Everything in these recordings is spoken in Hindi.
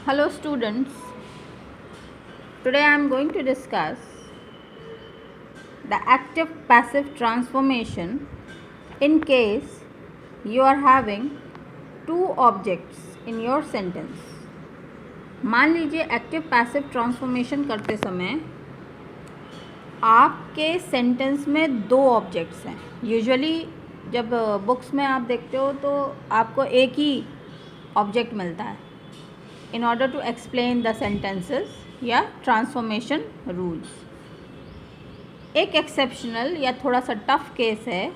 Hello students, today I am going to discuss the active passive transformation in case you are having two objects in your sentence. मान लीजिए एक्टिव पैसिव ट्रांसफॉर्मेशन करते समय आपके सेंटेंस में दो ऑब्जेक्ट्स हैं. यूजुअली जब बुक्स में आप देखते हो तो आपको एक ही ऑब्जेक्ट मिलता है in order to explain the sentences या ट्रांसफॉर्मेशन रूल्स. एक एक्सेप्शनल या थोड़ा सा टफ केस है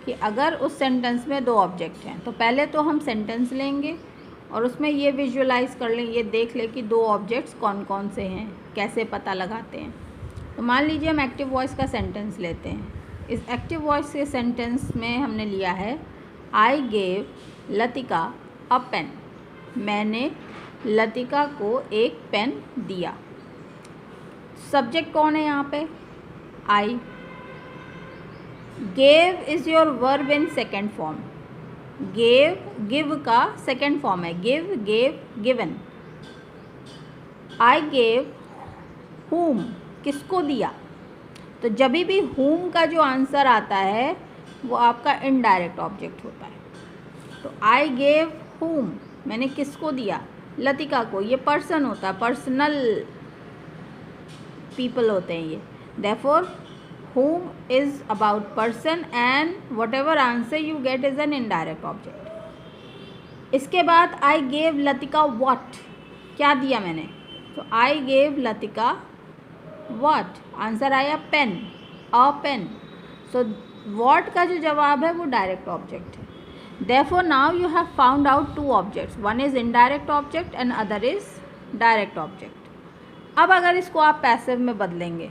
कि अगर उस सेंटेंस में दो ऑब्जेक्ट हैं, तो पहले तो हम सेंटेंस लेंगे और उसमें ये विजुअलाइज कर लें, ये देख लें कि दो ऑब्जेक्ट्स कौन कौन से हैं, कैसे पता लगाते हैं. तो मान लीजिए हम एक्टिव वॉइस का सेंटेंस लेते हैं. इस एक्टिव वॉइस के सेंटेंस में हमने लिया है I gave Latika a pen. मैंने लतिका को एक पेन दिया. सब्जेक्ट कौन है यहाँ पे? I. Gave is your verb in second form. Give का सेकेंड फॉर्म है. Give, gave, given. I gave whom, किसको दिया. तो जब भी whom का जो आंसर आता है वो आपका इनडायरेक्ट ऑब्जेक्ट होता है. तो आई गेव whom, मैंने किसको दिया? लतिका को. ये पर्सन होता है, पर्सनल पीपल होते हैं ये. Therefore whom is about person and whatever answer you get is an indirect object. इसके बाद I gave लतिका what, क्या दिया मैंने? तो I gave Latika what, answer आया pen, a pen. So what का जो जवाब है वो डायरेक्ट ऑब्जेक्ट है. Therefore now you have found out two objects. One is indirect object and other is direct object. अब अगर इसको आप पैसिव में बदलेंगे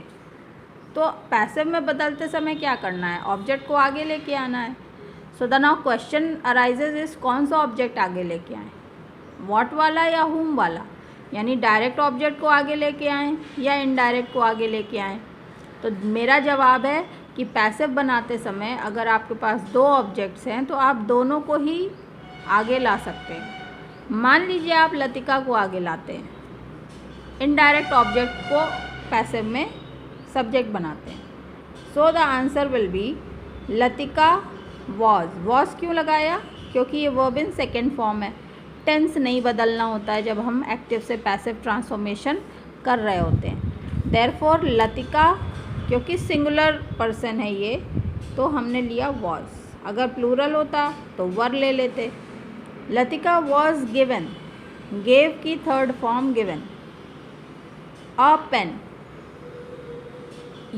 तो पैसिव में बदलते समय क्या करना है? ऑब्जेक्ट को आगे लेके आना है. So the now question arises is कौन सा ऑब्जेक्ट आगे लेके आएँ, व्हाट वाला या whom वाला. यानी डायरेक्ट ऑब्जेक्ट को आगे लेके आएँ या इनडायरेक्ट को आगे लेके आएँ. तो मेरा जवाब है कि पैसिव बनाते समय अगर आपके पास दो ऑब्जेक्ट्स हैं तो आप दोनों को ही आगे ला सकते हैं. मान लीजिए आप लतिका को आगे लाते हैं, इनडायरेक्ट ऑब्जेक्ट को पैसिव में सब्जेक्ट बनाते हैं. So the answer will be Latika was. Was क्यों लगाया? क्योंकि ये वर्ब इन सेकेंड फॉर्म है. टेंस नहीं बदलना होता है जब हम एक्टिव से पैसिव ट्रांसफॉर्मेशन कर रहे होते हैं. देयरफॉर लतिका, क्योंकि सिंगुलर पर्सन है ये, तो हमने लिया वॉज. अगर प्लूरल होता तो वर ले लेते. लतिका वॉज गिवन, गेव की third form given. A pen,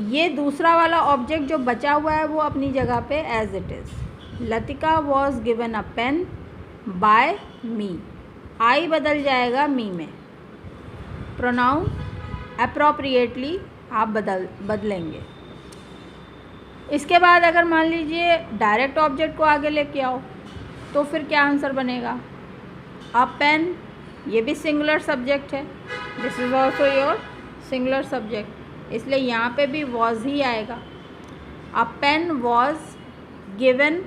ये दूसरा वाला ऑब्जेक्ट जो बचा हुआ है वो अपनी जगह पे as it is. Latika was given a pen by me. I बदल जाएगा मी में. प्रोनाउन अप्रोप्रिएटली आप बदलेंगे. इसके बाद अगर मान लीजिए डायरेक्ट ऑब्जेक्ट को आगे लेके आओ तो फिर क्या आंसर बनेगा? अ पेन, ये भी सिंगुलर सब्जेक्ट है. This is also your singular subject, इसलिए यहाँ पे भी वॉज ही आएगा. A pen was given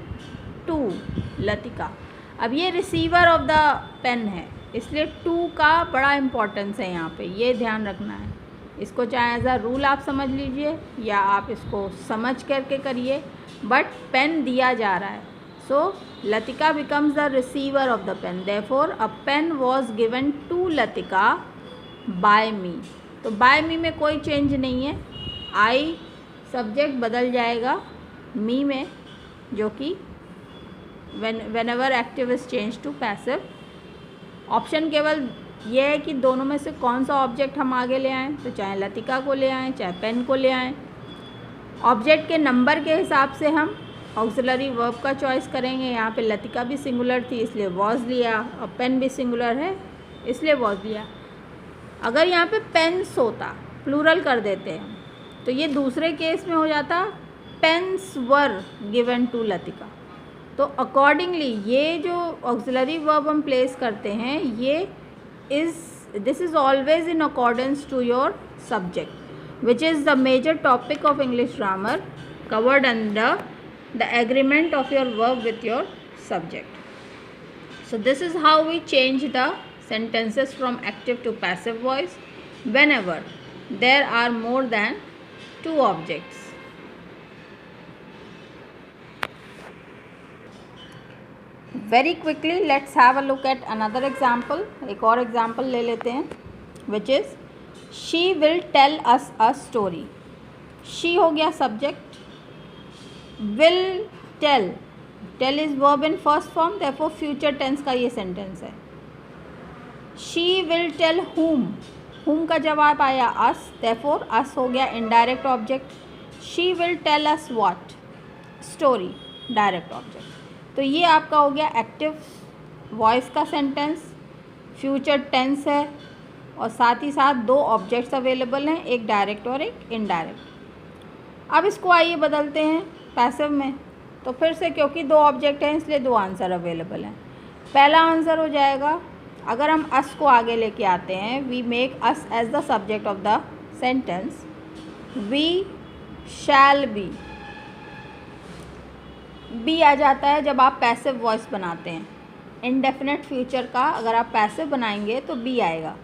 to Latika. अब ये रिसीवर ऑफ द पेन है, इसलिए टू का बड़ा इम्पोर्टेंस है यहाँ पे, ये ध्यान रखना है. इसको चाहे एज अ रूल आप समझ लीजिए या आप इसको समझ करके करिए, बट पेन दिया जा रहा है. So Latika becomes the receiver of the pen. Therefore a pen was given to Latika by me. तो बाय मी में कोई चेंज नहीं है. आई सब्जेक्ट बदल जाएगा मी में, जो कि whenever active is changed to passive. Option केवल ये है कि दोनों में से कौन सा ऑब्जेक्ट हम आगे ले आएँ. तो चाहे लतिका को ले आएँ चाहे पेन को ले आएँ. ऑब्जेक्ट के नंबर के हिसाब से हम ऑक्सिलरी वर्ब का चॉइस करेंगे. यहाँ पे लतिका भी सिंगुलर थी इसलिए वॉज लिया, और पेन भी सिंगुलर है इसलिए वॉज लिया. अगर यहाँ पे पेन्स होता, प्लूरल कर देते हैं, तो ये दूसरे केस में हो जाता pens were given to Latika. तो अकॉर्डिंगली ये जो ऑक्सिलरी वर्ब हम प्लेस करते हैं ये this is always in accordance to your subject, which is the major topic of English grammar covered under the agreement of your verb with your subject. So this is how we change the sentences from active to passive voice whenever there are more than two objects. Very quickly let's have a look at another example. एक और example ले लेते हैं, which is she will tell us a story. she हो गया subject, will tell is verb in first form, therefore future tense का ये sentence है. she will tell whom का जवाब आया us, therefore us हो गया indirect object. she will tell us what? story, direct object. तो ये आपका हो गया एक्टिव वॉइस का सेंटेंस, फ्यूचर टेंस है और साथ ही साथ दो ऑब्जेक्ट्स अवेलेबल हैं, एक डायरेक्ट और एक इनडायरेक्ट. अब इसको आइए बदलते हैं पैसिव में. तो फिर से क्योंकि दो ऑब्जेक्ट हैं इसलिए दो आंसर अवेलेबल हैं. पहला आंसर हो जाएगा, अगर हम अस को आगे लेके आते हैं, we make us as the subject of the sentence, we shall be. Be आ जाता है जब आप पैसिव वॉइस बनाते हैं. इनडेफिनेट फ्यूचर का अगर आप पैसिव बनाएंगे तो बी आएगा.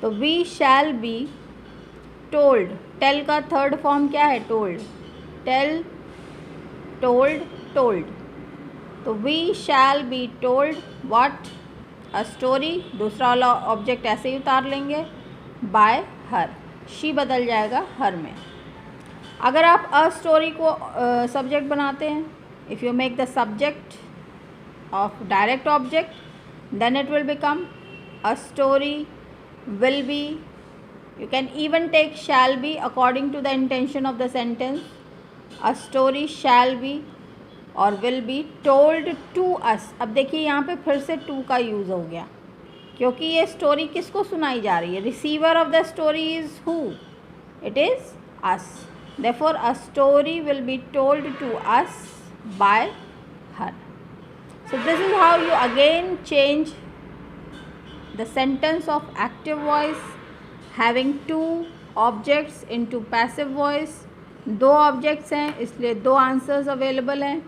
तो we shall be told. Tell का थर्ड फॉर्म क्या है? टोल्ड. Tell, told, told. तो we shall be told what? A story. दूसरा वाला ऑब्जेक्ट ऐसे ही उतार लेंगे, बाय हर. शी बदल जाएगा हर में. अगर आप अ स्टोरी को सब्जेक्ट बनाते हैं, if you make the subject of direct object, then it will become a story, will be. You can even take shall be according to the intention of the sentence. A story shall be or will be told to us. अब देखिए यहाँ पे फिर से to का यूज़ हो गया क्योंकि ये स्टोरी किसको सुनाई जा रही है? Receiver of the story is who? It is us. Therefore a story will be told to us by her. So this is how you again change the sentence of active voice having two objects into passive voice. दो ऑब्जेक्ट्स हैं इसलिए दो आंसर्स अवेलेबल हैं.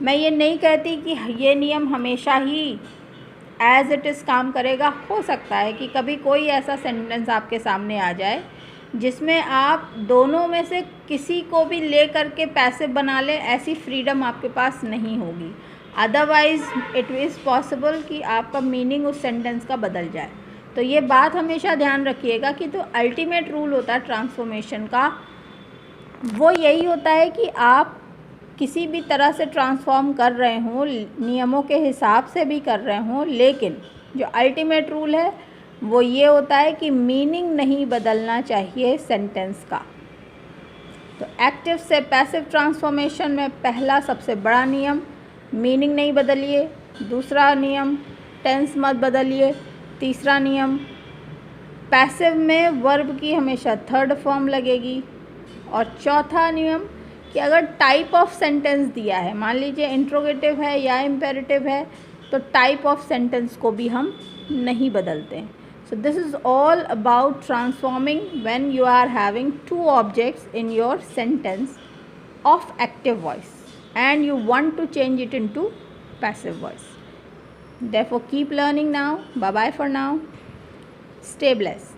मैं ये नहीं कहती कि ये नियम हमेशा ही एज इट इज़ काम करेगा. हो सकता है कि कभी कोई ऐसा सेंटेंस आपके सामने आ जाए जिसमें आप दोनों में से किसी को भी ले करके पैसिव बना लें. ऐसी फ्रीडम आपके पास नहीं होगी. अदरवाइज़ इट इज़ पॉसिबल कि आपका मीनिंग उस सेंटेंस का बदल जाए. तो ये बात हमेशा ध्यान रखिएगा कि जो अल्टीमेट रूल होता है ट्रांसफॉर्मेशन का, वो यही होता है कि आप किसी भी तरह से ट्रांसफॉर्म कर रहे हों, नियमों के हिसाब से भी कर रहे हों, लेकिन जो अल्टीमेट रूल है वो ये होता है कि मीनिंग नहीं बदलना चाहिए सेंटेंस का. तो एक्टिव से पैसिव ट्रांसफॉर्मेशन में पहला सबसे बड़ा नियम, मीनिंग नहीं बदलिए. दूसरा नियम, टेंस मत बदलिए. तीसरा नियम, पैसिव में वर्ब की हमेशा थर्ड फॉर्म लगेगी. और चौथा नियम कि अगर टाइप ऑफ सेंटेंस दिया है, मान लीजिए इंट्रोगेटिव है या इम्पेरेटिव है, तो टाइप ऑफ सेंटेंस को भी हम नहीं बदलते हैं. So this is all about transforming when you are having two objects in your sentence of active voice and you want to change it into passive voice. Therefore keep learning now. Bye bye for now. Stay blessed.